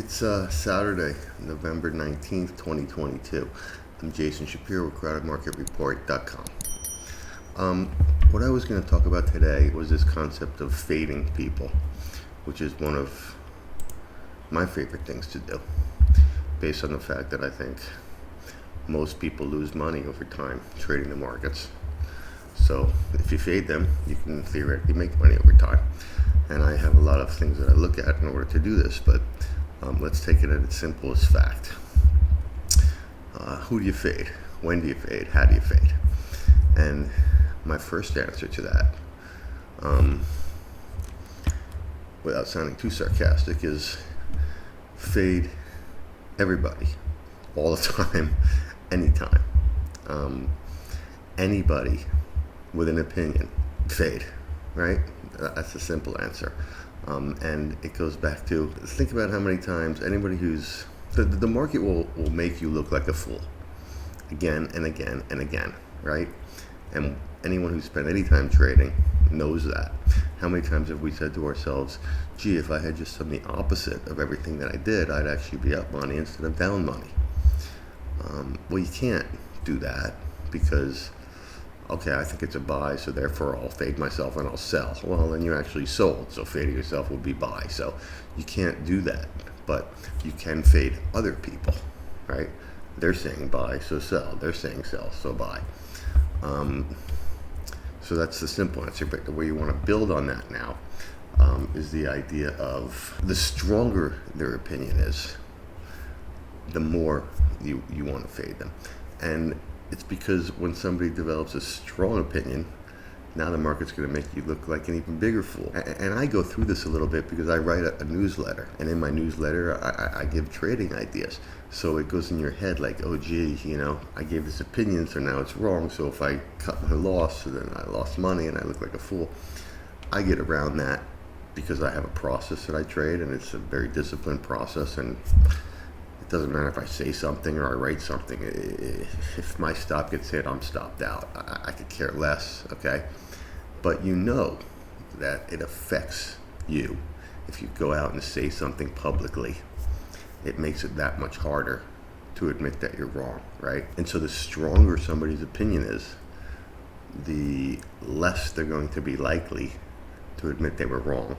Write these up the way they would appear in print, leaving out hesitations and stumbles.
It's Saturday, November 19th, 2022. I'm Jason Shapiro with crowdedmarketreport.com. What I was going to talk about today was this concept of fading people, which is one of my favorite things to do, based on the fact that I think most people lose money over time trading the markets. So if you fade them, you can theoretically make money over time. And I have a lot of things that I look at in order to do this, but let's take it at its simplest fact. Who do you fade? When do you fade? How do you fade? And my first answer to that, without sounding too sarcastic, is fade everybody, all the time, anytime. Anybody with an opinion, fade, right? That's a simple answer. And it goes back to, think about how many times anybody who's, the market will make you look like a fool again and again and again, right? And anyone who's spent any time trading knows that. How many times have we said to ourselves, gee, if I had just done the opposite of everything that I did, I'd actually be up money instead of down money. Well, you can't do that because, okay, I think it's a buy, so therefore I'll fade myself and I'll sell. Well, then you actually sold, so fading yourself would be buy. So you can't do that, but you can fade other people, right? They're saying buy, so sell. They're saying sell, so buy. So that's the simple answer, but the way you want to build on that now is the idea of the stronger their opinion is, the more you want to fade them. And it's because when somebody develops a strong opinion, now the market's going to make you look like an even bigger fool. And I go through this a little bit because I write a newsletter. And in my newsletter, I give trading ideas. So it goes in your head like, oh, gee, I gave this opinion, so now it's wrong. So if I cut my loss, then I lost money and I look like a fool. I get around that because I have a process that I trade, and it's a very disciplined process. And it doesn't matter if I say something or I write something. If my stop gets hit, I'm stopped out. I could care less, okay? But you know that it affects you. If you go out and say something publicly, it makes it that much harder to admit that you're wrong, right? And so the stronger somebody's opinion is, the less they're going to be likely to admit they were wrong.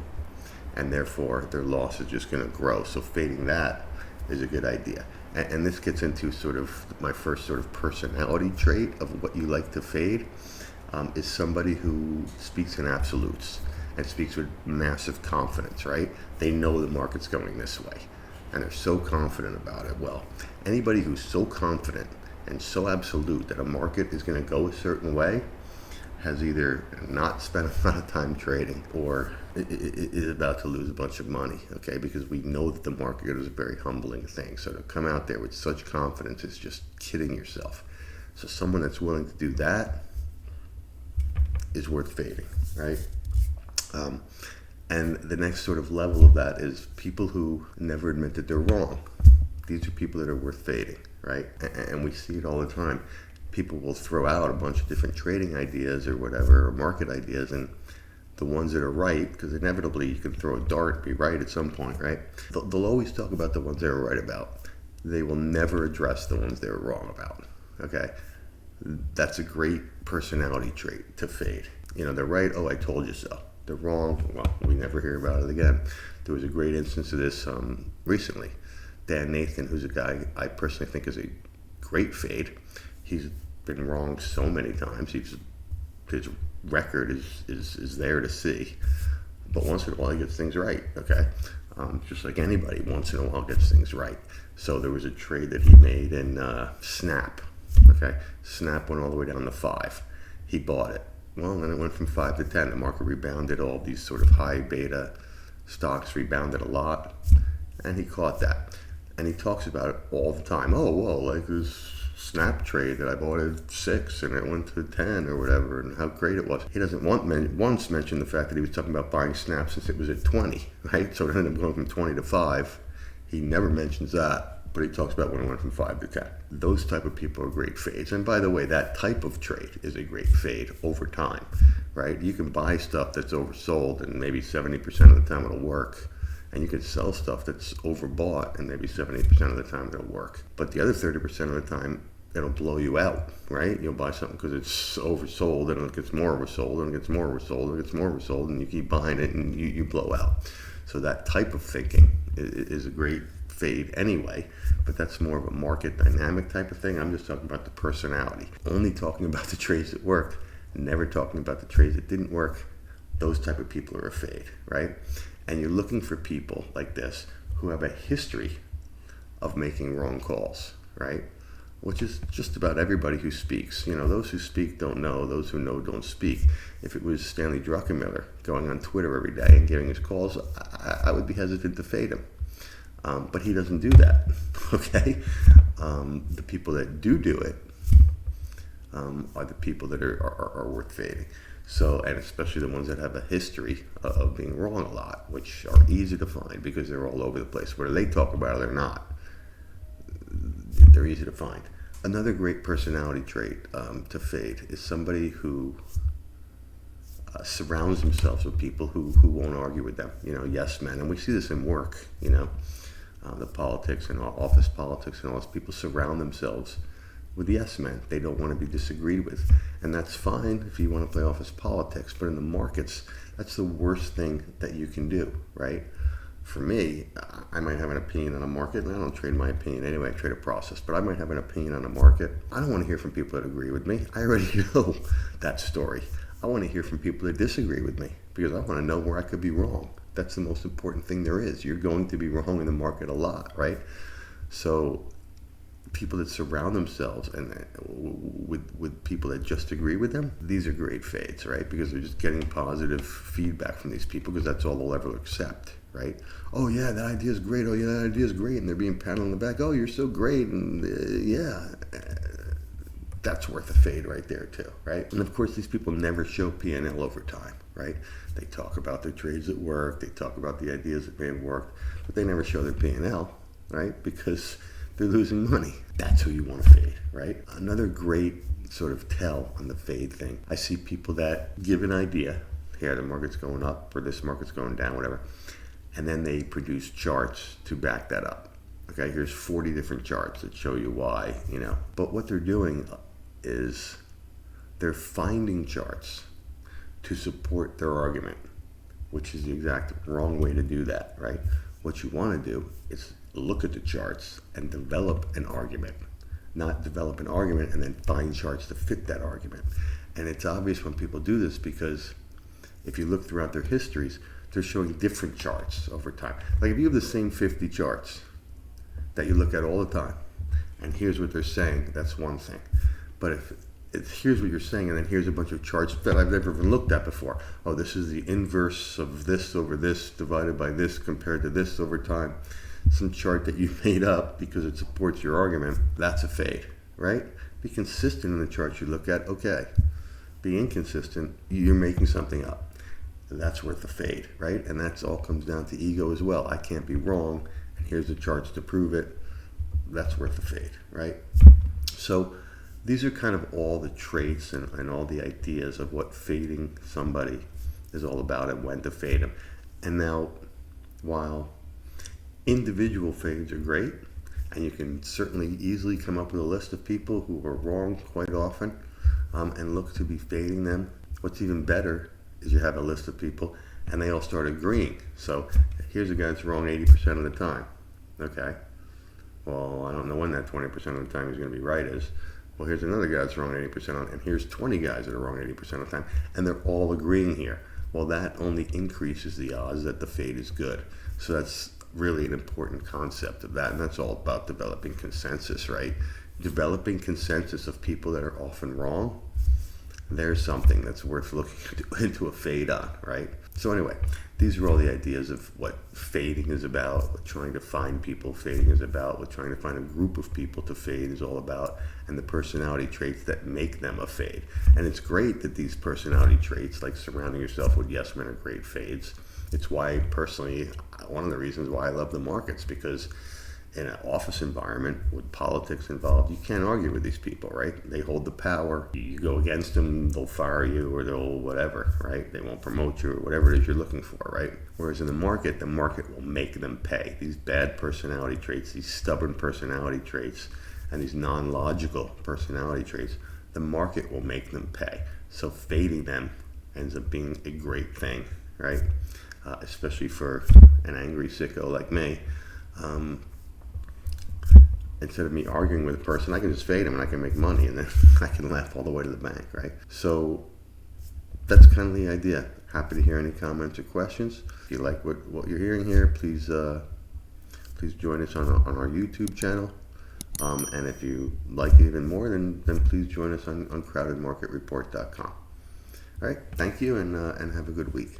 And therefore, their loss is just going to grow. So fading that is a good idea. And this gets into sort of my first sort of personality trait of what you like to fade, is somebody who speaks in absolutes and speaks with massive confidence, right? They know the market's going this way and they're so confident about it. Well, anybody who's so confident and so absolute that a market is going to go a certain way has either not spent a lot of time trading or is about to lose a bunch of money, okay? Because we know that the market is a very humbling thing. So to come out there with such confidence is just kidding yourself. So someone that's willing to do that is worth fading, right? And the next sort of level of that is people who never admit that they're wrong. These are people that are worth fading, right? And we see it all the time. People will throw out a bunch of different trading ideas or whatever, or market ideas, and the ones that are right, because inevitably you can throw a dart and be right at some point, right? They'll always talk about the ones they're right about. They will never address the ones they're wrong about, okay? That's a great personality trait to fade. They're right, oh, I told you so. They're wrong, well, we never hear about it again. There was a great instance of this recently. Dan Nathan, who's a guy I personally think is a great fade. He's been wrong so many times. His record is there to see. But once in a while he gets things right, okay? Just like anybody, once in a while gets things right. So there was a trade that he made in Snap, okay? Snap went all the way down to 5. He bought it. Well, then it went from 5 to 10. The market rebounded. All these sort of high beta stocks rebounded a lot. And he caught that. And he talks about it all the time. Oh, well, like this Snap trade that I bought at 6 and it went to 10 or whatever, and how great it was. He doesn't once mention the fact that he was talking about buying Snap since it was at 20, right? So it ended up going from 20 to 5. He never mentions that. But he talks about when it went from 5 to 10. Those type of people are great fades. And by the way, that type of trade is a great fade over time, right? You can buy stuff that's oversold and maybe 70% of the time it'll work. And you can sell stuff that's overbought, and maybe 70% of the time it'll work. But the other 30% of the time, it'll blow you out, right? You'll buy something because it's oversold, and it gets more oversold, and it gets more oversold, and it gets more oversold, and you keep buying it, and you blow out. So that type of thinking is a great fade anyway, but that's more of a market dynamic type of thing. I'm just talking about the personality. Only talking about the trades that worked, never talking about the trades that didn't work. Those type of people are a fade, right? And you're looking for people like this who have a history of making wrong calls, right? Which is just about everybody who speaks. You know, those who speak don't know, those who know don't speak. If it was Stanley Druckenmiller going on Twitter every day and giving his calls, I would be hesitant to fade him. But he doesn't do that, okay? The people that do it are the people that are worth fading. So, and especially the ones that have a history of being wrong a lot, which are easy to find because they're all over the place. Whether they talk about it or not, they're easy to find. Another great personality trait to fade is somebody who surrounds themselves with people who won't argue with them. You know, yes men. And we see this in work, you know, the politics and office politics and all those people surround themselves with yes men. They don't want to be disagreed with. And that's fine if you want to play office politics, but in the markets, that's the worst thing that you can do, right? For me, I might have an opinion on a market, and I don't trade my opinion anyway, I trade a process, but I might have an opinion on a market. I don't want to hear from people that agree with me. I already know that story. I want to hear from people that disagree with me because I want to know where I could be wrong. That's the most important thing there is. You're going to be wrong in the market a lot, right? So people that surround themselves and with people that just agree with them, these are great fades, right? Because they're just getting positive feedback from these people because that's all they'll ever accept, right? Oh yeah, that idea is great. Oh yeah, that idea is great. And they're being patted on the back. Oh, you're so great. And that's worth a fade right there too, right? And of course, these people never show P&L over time, right? They talk about their trades at work. They talk about the ideas that may have worked, but they never show their P&L, right? Because they're losing money. That's who you want to fade, right? Another great sort of tell on the fade thing. I see people that give an idea, here the market's going up or this market's going down, whatever, and then they produce charts to back that up. Okay, here's 40 different charts that show you why, you know. But what they're doing is they're finding charts to support their argument, which is the exact wrong way to do that, right? What you want to do is look at the charts and develop an argument, not develop an argument and then find charts to fit that argument. And it's obvious when people do this because if you look throughout their histories, they're showing different charts over time. Like if you have the same 50 charts that you look at all the time, and here's what they're saying, that's one thing. But if here's what you're saying, and then here's a bunch of charts that I've never even looked at before. Oh, this is the inverse of this over this divided by this compared to this over time. Some chart that you made up because it supports your argument, that's a fade, right? Be consistent in the charts you look at, okay. Be inconsistent, you're making something up. That's worth a fade, right? And that's all comes down to ego as well. I can't be wrong, and here's the charts to prove it. That's worth a fade, right? So these are kind of all the traits and all the ideas of what fading somebody is all about and when to fade them. And now, while individual fades are great, and you can certainly easily come up with a list of people who are wrong quite often and look to be fading them. What's even better is you have a list of people and they all start agreeing. So here's a guy that's wrong 80% of the time. Okay, well, I don't know when that 20% of the time he's going to be right is. Well, here's another guy that's wrong 80% and here's 20 guys that are wrong 80% of the time, and they're all agreeing here. Well, that only increases the odds that the fade is good. So that's really an important concept of that, and that's all about developing consensus, right? Developing consensus of people that are often wrong, there's something that's worth looking into a fade on, right? So anyway, these are all the ideas of what fading is about, what trying to find people fading is about, what trying to find a group of people to fade is all about, and the personality traits that make them a fade. And it's great that these personality traits, like surrounding yourself with yes men, are great fades. It's why, personally, one of the reasons why I love the markets, because in an office environment with politics involved, you can't argue with these people, right? They hold the power. You go against them, they'll fire you or they'll whatever, right? They won't promote you or whatever it is you're looking for, right? Whereas in the market will make them pay. These bad personality traits, these stubborn personality traits, and these non-logical personality traits, the market will make them pay. So fading them ends up being a great thing, right? Especially for an angry sicko like me. Instead of me arguing with a person, I can just fade them and I can make money, and then I can laugh all the way to the bank, right? So that's kind of the idea. Happy to hear any comments or questions. If you like what you're hearing here, please join us on our YouTube channel. And if you like it even more, then please join us on crowdedmarketreport.com. All right, thank you, and have a good week.